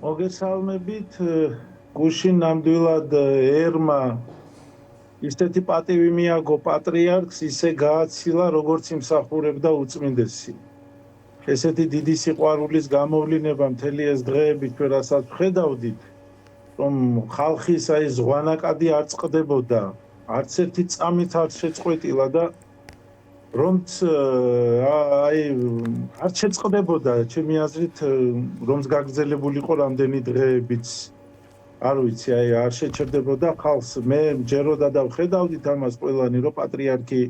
მოგესალმებით გუშინ ნამდვილად ერმა ისეთი პატივი მიაგო პატრიარქს ისე გააცილა როგორც იმსახურებდა უწმინდესი. ესეთი დიდი სიყვარულის გამოვლინება მთელი ეს დღეები ჩვენ რასაც ვხედავდით, რომ ხალხის აი ზღვანაკადი არ წყდებოდა, არც ერთი წამით არ შეწყვეტილა და რომც აი არ შეწყდებოდა ჩემი აზრით რომც გაგრძელებულიყო რამდენი დღეებიც არ ვიცი აი არ შეჩერდებოდა ხალხს მე მჯეროდა და ვხედავდით ამას ყველანი რომ პატრიარქი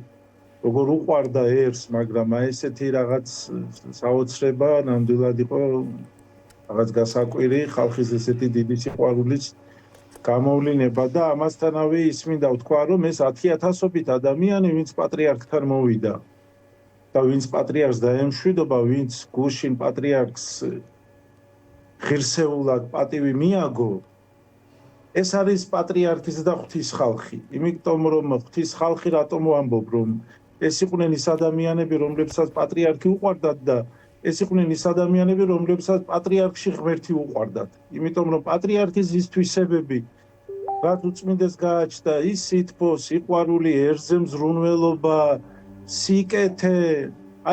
როგორ უყვარდა ერს მაგრამ აი ესეთი რაღაც საოცრება ნამდვილად იყო რაღაც გასაკვირი ხალხის ესეთი დიდი სიყვარულის გამოვლინება და ამასთანავე ისმინდა ვთქვა რომ ეს 10,000-ობით ადამიანი ვინც პატრიარქთან მოვიდა და ვინც პატრიარქს დაემშვიდობა ვინც გუშინ პატრიარქს ღირსეულად პატივი მიაგო ეს არის პატრიარქის და ღვთის ხალხი იმიტომ რომ ღვთის ხალხი რატომ ვამბობ რომ ეს იყვნენ ის ადამიანები რომლებსაც პატრიარქი უყვარდათ და ეს იყვნენ ის ადამიანები რომლებსაც პატრიარქში ღმერთი უყვარდათ იმიტომ რომ პატრიარქის ის თვისებები რაც უწმინდეს გააჩნდა ის სითბო სიყვარული ერზე მზრუნველობა სიკეთე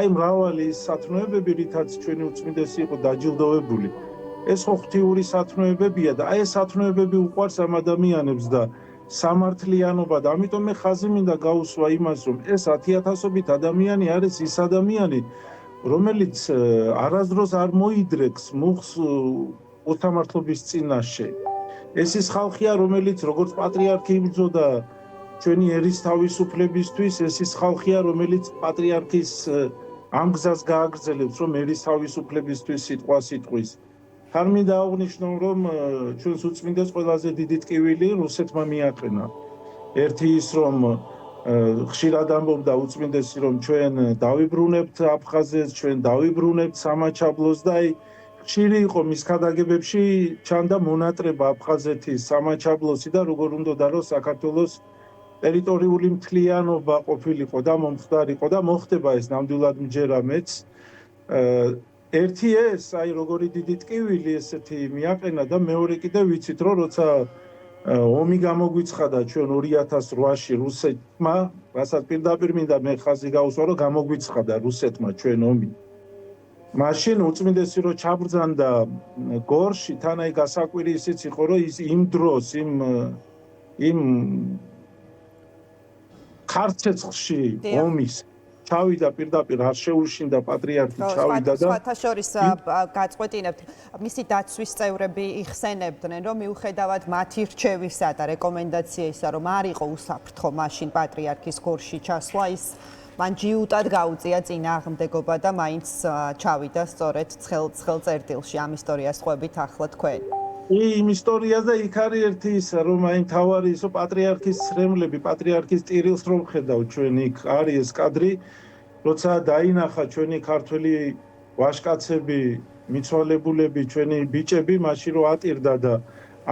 აი მრავალი სათნოებები რითაც ჩვენი უწმინდესი იყო დაჯილდოვებული ეს ხო ღვთიური სათნოებებია და აი ეს სათნოებები უყვარს ამ ადამიანებს და სამართლიანობა და ამიტომ მე ხაზი მინდა გაუსვა იმას რომ ეს 10,000-ობით ადამიანი არის ის ადამიანი რომელიც არასდროს არ მოიდრეკს მუხს უთამართლობის წინაშე ეს ის ხალხია რომელიც როგორც პატრიარქი იბრძოდა ჩვენი ერის თავისუფლებისთვის ეს ის ხალხია რომელიც პატრიარქის ამ გზას გააგრძელებს რომ ერის თავისუფლებისთვის სიტყვა სიტყვის თან მინდა აღვნიშნო რომ ჩვენს უწმინდეს ყველაზე დიდი ტკივილი რუსეთმა მიაყენა ერთი ის რომ ხშირად ამბობდა უწმინდესი რომ ჩვენ დავიბრუნებთ აფხაზეთს ჩვენ დავიბრუნებთ სამაჩაბლოს და აი ხშირი იყო მის ქადაგებებში ჩანდა მონატრება აფხაზეთის სამაჩაბლოსი და როგორ უნდოდა რომ საქართველოს ტერიტორიული მთლიანობა ყოფილიყო და მომხდარიყო და მოხდება ეს ნამდვილად მჯერა მეც ერთი ეს აი როგორი დიდი ტკივილი ესეთი მიაყენა და მეორე კიდე ვიცით რომ როცა ომი გამოგვიცხადა ჩვენ 2008-ში რუსეთმა რასაც პირდაპირ მინდა მე ხაზი გაუსვა რომ გამოგვიცხადა რუსეთმა ჩვენ ომი მაშინ უწმინდესი რომ ჩაბრძანდა გორში თან აი გასაკვირი ისიც იყო რომ ის იმ დროს იმ ქარცეცხლში ომის ჩავიდა პირდაპირ არ შეუშინდა პატრიარქი ჩავიდა და სხვათა შორის გაწყვეტინებთ მისი დაცვის წევრები იხსენებდნენ რომ მიუხედავად მათი რჩევისა და რეკომენდაციისა რომ არ იყო უსაფრთხო მაშინ პატრიარქის გორში ჩასვლა ის მან ჯიუტად გაუწია წინააღმდეგობა და მაინც ჩავიდა სწორედ ცხელ წერტილში ამ ისტორიას ყვებით ახლა თქვენ იმ ისტორიას და იქ არის ერთი ის რომ აი თავარი ისო პატრიარქის ცრემლები პატრიარქის ტირილს რომ ხედავ ჩვენ იქ არის ეს კადრი როცა დაინახა ჩვენი ქართველი ვაჟკაცები მიცვალებულები ჩვენი ბიჭები მაშინ რომ ატირდა და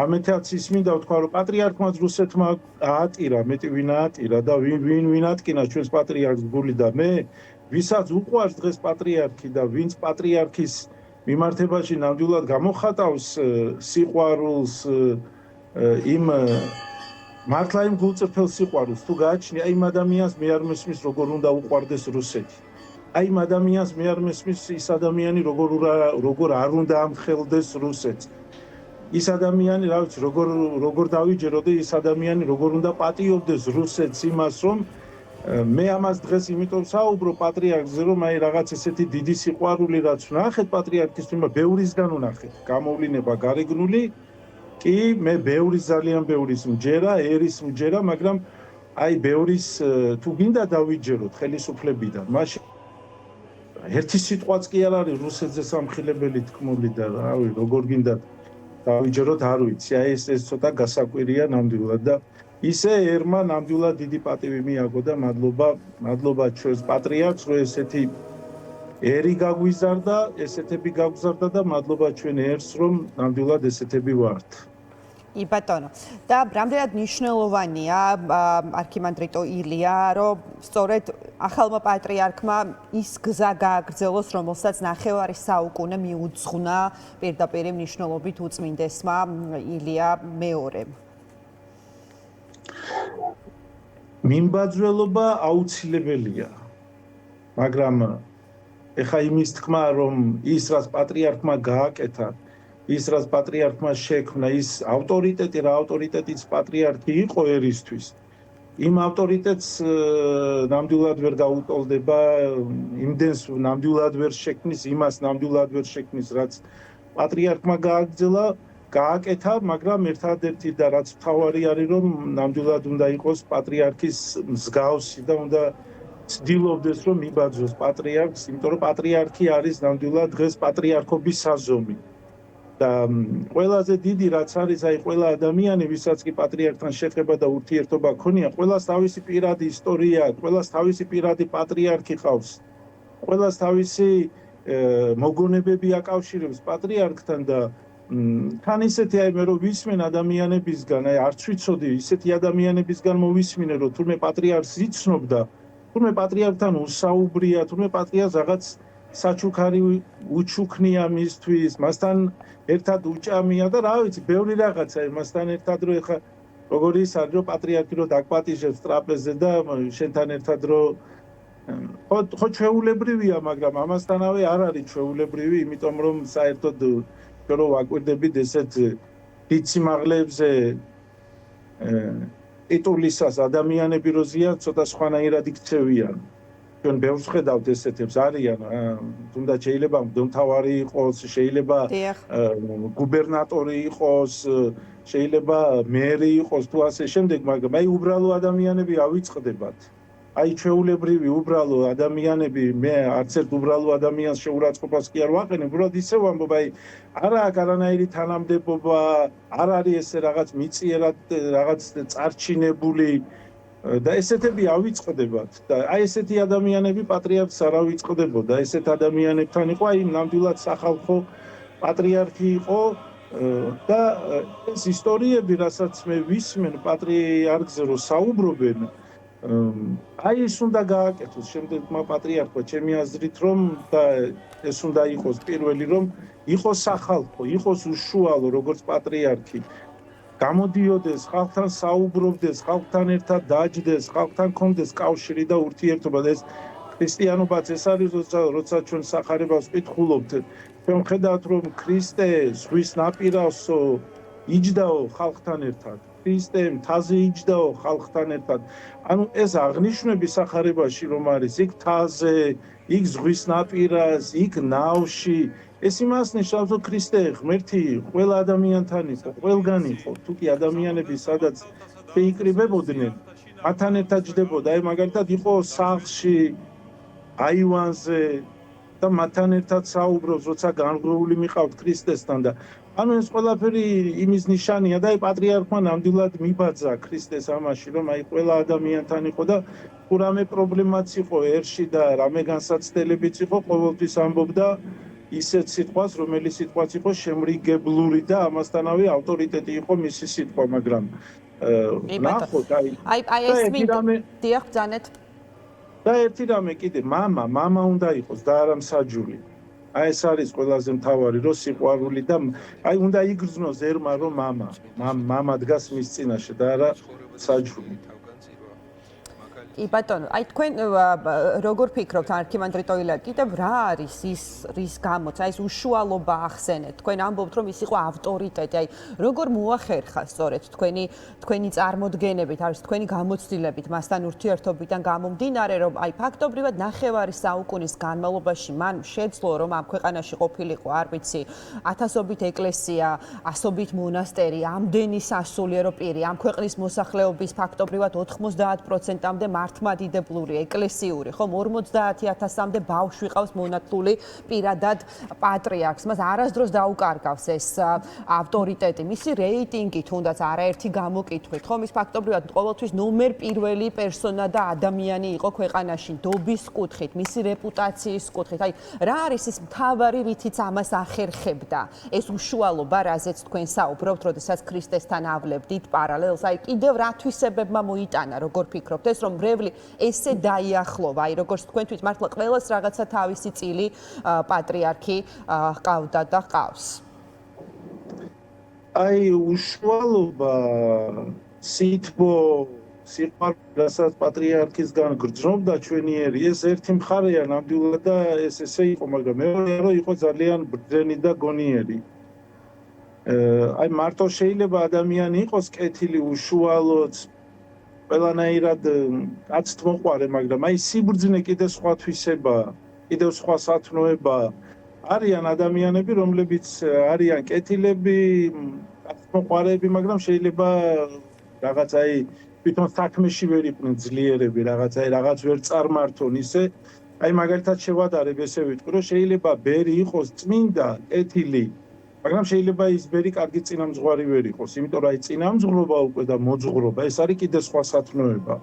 ამეთაც ის მინდა ვთქვა რომ პატრიარქმა რუსეთმა აატირა მეტი ვინ აატირა და ვინ ატკინა ჩვენს პატრიარქს გული და მე ვისაც უყვარს დღეს პატრიარქი და ვინც პატრიარქის მიმართებაში ნამდვილად გამოხატავს სიყვარულს იმ მართლა იმ გულწრფელ სიყვარულს თუ გააჩნია იმ ადამიანს მე არ მესმის როგორ უნდა უყვარდეს რუსეთი აი იმ ადამიანს მე არ მესმის ის ადამიანი როგორ არ უნდა ამხელდეს რუსეთს ის ადამიანი რა ვიცი როგორ დავიჯერო და ის ადამიანი როგორ უნდა პატიობდეს რუსეთს იმას რომ მე ამას დღეს იმიტომ საუბრო პატრიარქზე რომ აი რაღაც ესეთი დიდი სიყვარული რაც ვნახეთ პატრიარქის თუმა ბევრისგან ვნახეთ გამოვლინება გარეგნული კი მე ბევრის ძალიან ბევრის მჯერა ერის მჯერა მაგრამ აი ბევრის თუ გინდა დავიჯეროთ ხელისუფლებიდან მაშინ ერთი სიტყვაც კი არ არის რუსეთზე სამხილებელი თქმული და რავი როგორ გინდა დავიჯეროთ არ ვიცი აი ეს ცოტა გასაკვირია ნამდვილად და ისე ერმა ნამდვილად დიდი პატივი მიაგო და მადლობა ჩვენს პატრიარქს რომ ესეთი ერი გაგვიზარდა ესეთები გავგზარდა და მადლობა ჩვენ ერს რომ ნამდვილად ესეთები ვართ ბატონო. და რამდენად მნიშვნელოვანია არქიმანდრიტო ილია, რომ სწორედ ახალმა პატრიარქმა ის გზა გააგრძელოს, რომელსაც ნახევარი საუკუნე მიუძღვნა პირდაპირ მნიშვნელობით უწმინდესმა ილია მეორემ. მიმბაძველობა აუცილებელია, მაგრამ ეხა იმის თქმა, რომ ის რაც პატრიარქმა გააკეთა, ის რაც პატრიარქმა შექმნა, ის ავტორიტეტი, რა ავტორიტეტიც პატრიარქი იყო ერისთვის, იმ ავტორიტეტს ნამდვილად ვერ გაუტოლდება, იმდენს ნამდვილად ვერ შექმნის, იმას ნამდვილად ვერ შექმნის, რაც პატრიარქმა გააკეთა, მაგრამ ერთადერთი და რაც მთავარი არის, რომ ნამდვილად უნდა იყოს პატრიარქის მსგავსი და უნდა ცდილობდეს, რომ იბაძოს პატრიარქს, იმიტომ რომ პატრიარქი არის ნამდვილად დღეს პატრიარქობის საზომი. და ყველაზე დიდი რაც არის, აი ყველა ადამიანი, ვისაც კი პატრიარქთან შეხება და ურთიერთობა ქონია, ყველას თავისი პირადი ისტორია აქვს, ყველას თავისი პირადი პატრიარქი ყავს. ყველას თავისი მოგონებები აკავშირებს პატრიარქთან და თან ისეთი აი მე რომ ვისმენ ადამიანებისგან, აი არც ვიცოდი, ისეთი ადამიანებისგან მოვისმინე, რომ თურმე პატრიარქს იცნობდა, თურმე პატრიარქთან უსაუბრია, თურმე პატრიარქს რაღაც საჩუქარი უჩუქნია მისთვის, მასთან ერთად უჭამია და რა ვიცი, ბევრი რაღაცა მასთან ერთად რო ეხა როგორი ის არის, რომ პატრიარქი რო დაგპატიჟებს ტრაპეზზე და შენთან ერთად რო ხო ჩვეულებრივია, მაგრამ ამასთანავე არ არის ჩვეულებრივი, იმიტომ რომ საერთოდ რო ვაკვირდებით ესეთ დიდ სიმაღლეებზე ტიტულისას ადამიანები რო ზიან, ცოტა სხვანაირად იქცევიან. ჩვენ ბევრს ხედავთ ესეთებს არიან, თუნდაც შეიძლება მდელმთავარი იყოს, შეიძლება გუბერნატორი იყოს, შეიძლება მერი იყოს თუ ასე შემდეგ, მაგრამ აი უბრალო ადამიანები ავიწყდებათ. აი ჩვეულებრივი უბრალო ადამიანები, მე არც ერთ უბრალო ადამიანს შეურაცხყოფას კი არ ვაყენებ, უბრალოდ ისე ვამბობ, აი არა აქ არანაირი თანამდებობა, არ არის ესე რაღაც მიწიერად რაღაც წარჩინებული და ესეთები ავიწყდებათ და აი ესეთი ადამიანები პატრიარქს არ ავიწყდებოდა, ესეთ ადამიანებთან იყო, აი ნამდვილად სახალხო პატრიარქი იყო და ეს ისტორიები, რასაც მე ვისმენ პატრიარქზე რო საუბრობენ, აი ეს უნდა გააკეთოს შემდეგმა პატრიარქმა, ჩემი აზრით რომ და ეს უნდა იყოს პირველი, რომ იყოს სახალხო, იყოს უშუალო როგორც პატრიარქი. გამოდიოდეს, ხალხთან საუბრობდეს, ხალხთან ერთად დაჯდეს, ხალხთან კონდეს კავშირი და ურთიერთობა. ეს ქრისტიანობაც ეს არის, როცა ჩვენ სახარებას ვკითხულობთ, ჩვენ ხედავთ, რომ ქრისტე ზღვის ნაპირასო იჯდაო ხალხთან ერთად. ქრისტე მთაზე იჯდაო ხალხთან ერთად. ანუ ეს აღნიშვნები სახარებაში რომ არის, იქ მთაზე, იქ ზღვის ნაპირას, იქ ნავში, ეს იმას ნიშნავს, რომ ქრისტე ღმერთი ყველა ადამიანთან იყო, ყველგან იყო. თუ კი ადამიანები სადაც შეიკრიბებოდნენ, მათთან ერთად ჯდებოდა, აი მაგალითად იყო სახლში, აივანზე და მათთან ერთად საუბრობს, როცა განღრეული მიყავთ ქრისტესთან და ანუ ეს ყველაფერი იმის ნიშანია და აი პატრიარქმა ნამდვილად მიბაძა ქრისტეს ამაში, რომ აი ყველა ადამიანთან იყო და თუ რამე პრობლემაც იყო ერში და რამე განსაცდელებიც იყო, ყოველთვის ამბობდა ისეთ სიტყვას, რომელიც სიტყვაც იყო შემრიგებლური და ამასთანავე ავტორიტეტი იყო მისი სიტყვა, მაგრამ ნახოთ აი ეს დიახ ბძანეთ და ერთი რამე კიდე მამა უნდა იყოს და არა მსაჯული. აი ეს არის ყველაზე მთავარი, რომ სიყვარული და აი უნდა იგრძნოს ერმა, რომ მამა დგას მის წინაშე და არა მსაჯული. ბატონო, აი თქვენ როგორ ფიქრობთ არქიმანდრიტო ილია, კიდევ რა არის ის რის გამოც, აი ეს უშუალობა ახსენეთ. თქვენ ამბობთ, რომ ის იყო ავტორიტეტი, აი როგორ მოახერხა სწორედ თქვენი წარმოდგენებით, არის თქვენი გამოცდილებით, მასთან ურთიერთობიდან გამომდინარე, რომ აი ფაქტობრივად ნახევარი საუკუნის განმავლობაში მან შეძლო, რომ ამ ქვეყანაში ყოფილიყო, არ ვიცი, ათასობით ეკლესია, ასობით მონასტერი, ამდენი სასულიერო პირი, ამ ქვეყნის მოსახლეობის ფაქტობრივად 90%-მდე მართლმადიდებლური ეკლესიური, ხომ 50,000-მდე ბავშვი ყავს მონათლული პირადად პატრიარქს. მას არასდროს დაუკარგავს ეს ავტორიტეტი, მისი რეიტინგი თუნდაც არაერთი გამოკითხვით, ხომ ის ფაქტობრივად ყოველთვის ნომერ პირველი პერსონა და ადამიანი იყო ქვეყანაში დობის კუთხით, მისი რეპუტაციის კუთხით. აი, რა არის ის მთავარი, რითიც ამას ახერხებდა? ეს უშუალობა, რაზეც თქვენ საუბრობთ, როდესაც ქრისტესთან ავლებდით პარალელს, აი, კიდევ რა თვისებებმა მოიტანა, როგორ ფიქრობთ, ეს რომ მრევლი ესე დაიახლოვა, აი, როგორც თქვენთვის მართლა ყველას რაღაცა თავისი წილი პატრიარქი ჰყავდა და ჰყავს. აი, უშუალობა სითბო სიყვარულისაც პატრიარქისგან გრძნობდა ჩვენიერი, ეს ერთი მხარეა ნამდვილად და ეს ესე იყო, მაგრამ მეორეა რომ იყო ძალიან ბრძენი და გონიერი. აი, მარტო შეიძლება ადამიანი იყოს კეთილი, უშუალოდ ყველანაირად კაცთ მოყვარე, მაგრამ აი სიბრძნე კიდე სხვა თვისებაა, კიდევ სხვა სათნოებაა. არიან ადამიანები, რომლებიც არიან კეთილები, კაცთ მოყვარეები, მაგრამ შეიძლება რაღაც აი თვითონ საქმეში ვერ იყვნენ ძლიერები, რაღაც ვერ წარმართონ ისე. აი მაგალითად შევადარებ, ესე ვიტყვი, რომ შეიძლება ბერი იყოს წმინდა, კეთილი, მაგრამ შეიძლება ის ბერი კარგი წინამძღვარი ვერ იყოს, იმიტომ რომ აი წინამძღვრობა უკვე და მოძღვრობა, ეს არის კიდე სხვა სათნოება.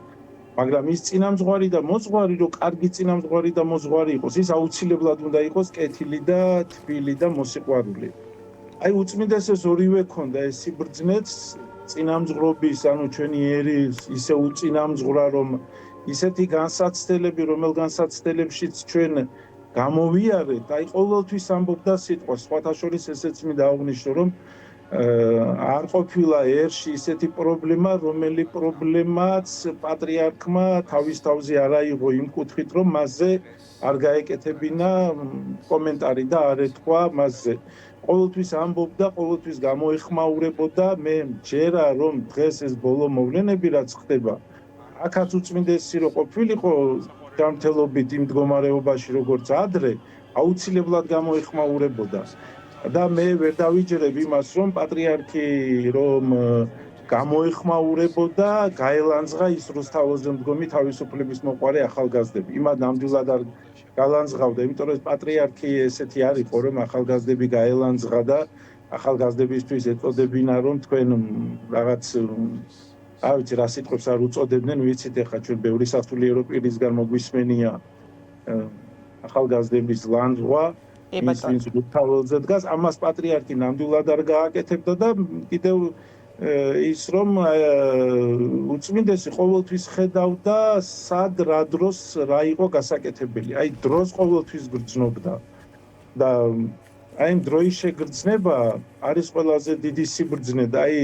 მაგრამ ის წინამძღვარი და მოძღვარი, რომ კარგი წინამძღვარი და მოძღვარი იყოს, ის აუცილებლად უნდა იყოს კეთილი და თბილი და მოსიყვარული. აი უწმინდესეს ორივე ქონდა ეს სიბრძნეც წინამძღვრობის, ანუ ჩვენი ერის ისე უწინამძღვრა, რომ ისეთი განსაცდელები, რომელ განსაცდელებშიც ჩვენ გამოვიარეთ, აი ყოველთვის ამბობდა სიტყვას, სხვათა შორის ესეც მინდა აღვნიშნო, რომ არ ყოფილა ერში ისეთი პრობლემა, რომელი პრობლემაც პატრიარქმა თავის თავზე არ აიღო იმ კუთხით, რომ მასზე არ გაეკეთებინა კომენტარი და არ ეთქვა მასზე. ყოველთვის ამბობდა, ყოველთვის გამოეხმაურებოდა, მე მჯერა, რომ დღეს ეს ბოლო მოვლენები რაც ხდება, აქაც უწმინდესი რო ყოფილიყო ჯანმრთელობით იმ მდგომარეობაში, როგორც ადრე, აუცილებლად გამოეხმაურებოდა. და მე ვერ დავიჯერებ იმას, რომ პატრიარქი რომ გამოეხმაურებოდა, გაელანძღა ის რუსთაველზე მდგომი თავისუფლების მოყვარე ახალგაზრდები. იმად ნამდვილად არ გალანძღავდა, იმიტომ რომ პატრიარქი ესეთი არ იყო, რომ ახალგაზრდები გაელანძღა და ახალგაზრდებისთვის ეწოდებინა, რომ თქვენ რაღაც არ ვიცი რა სიტყვებს არ უწოდებდნენ, ვიცით ახლა ჩვენ ბევრი სასულიერო პირისგან მოგვისმენია ახალგაზრდების ლანძღვა, ის რუსთაველზე დგას, ამას პატრიარქი ნამდვილად არ გააკეთებდა და კიდევ ის რომ უწმინდესი ყოველთვის ხედავდა სად რა დროს რა იყო გასაკეთებელი. აი დროს ყოველთვის გრძნობდა და აი იმ დროის შეგრძნება არის ყველაზე დიდი სიბრძნე და აი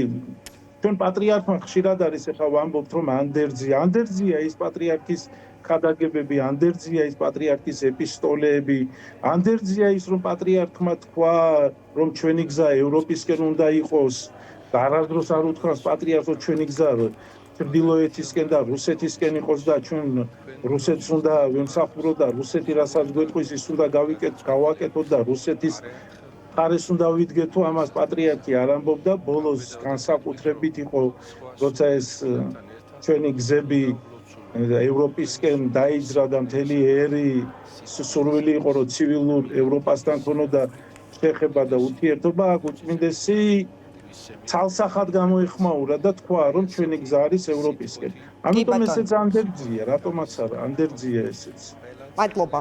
ჩვენ პატრიარქმა ხშირად არის ახლა ვამბობთ რომ ანდერძია ის პატრიარქის ქადაგებები, ანდერძია ის პატრიარქის ეპისტოლეები, ანდერძია ის რომ პატრიარქმა თქვა რომ ჩვენი გზა ევროპისკენ უნდა იყოს და არასდროს არ უთქვას პატრიარქო ჩვენი გზა ჩრდილოეთისკენ და რუსეთისკენ იყოს და ჩვენ რუსეთს უნდა ვემსახუროთ და რუსეთი რასაც გვეტყვის ის უნდა გავაკეთოთ და რუსეთის ხარეს უნდა ვიდგეთო, ამას პატრიარქი არ ამბობდა, ბოლოს განსაკუთრებით იყო როცა ეს ჩვენი გზები ევროპისკენ დაიძრა და მთელი ერი სურვილი იყო რომ ცივილურ ევროპასთან ქონოდა შეხება და ურთიერთობა, აქ უწმინდესი ცალსახად გამოეხმაურა და თქვა რომ ჩვენი გზა არის ევროპისკენ. ამიტომ ესეც ანდერძია, რატომაც არა, ანდერძია ესეც. მადლობა.